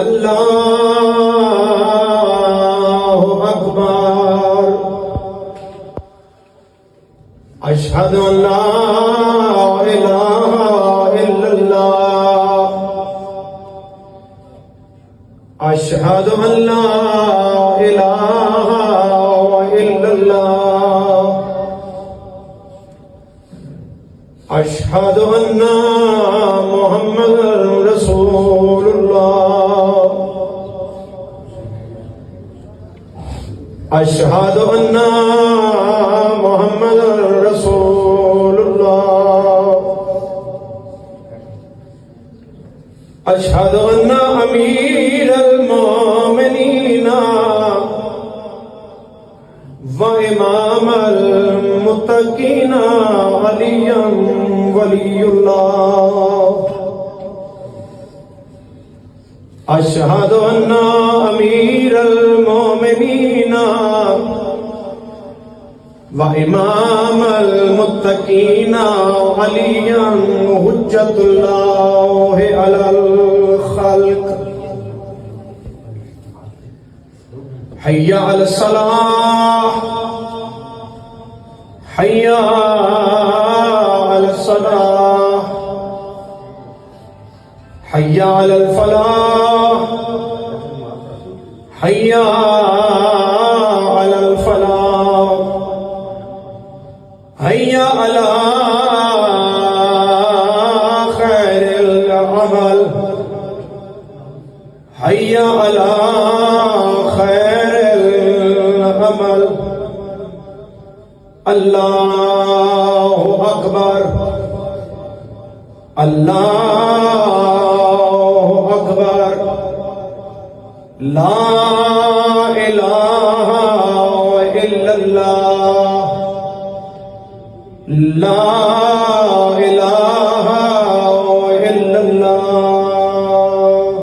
अल्लाहु अकबर। अशहदु अल्ला इलाहा इल्लल्लाह। अशहदु अल्ला इलाहा इल्लल्लाह। अशहदु अन्ना मुहम्मदुर रसूलुल्लाह। अशहदु अन्ना मुहम्मदुर रसूलुल्लाह। अशहदु अन्ना अमीरुल मोमिनीना व इमामुल मुत्तकीना अलिय्युन वलियुल्लाह। अशहदु अन्ना अमीरुल मोमिनीना व इमामुल मुत्तकीना अलिय्युन हुज्जतुल्लाहि अलल खल्क। हय्या अलस सलाह हय्या अलस सलाह हय्या अलल फलाह हय्या अलल फलाह हय्या अला खैरिल अमल हय्या अला खैरिल अमल। अल्लाहु अकबर अल्लाहु अकबर। ला इलाहा इल्लल्लाह ला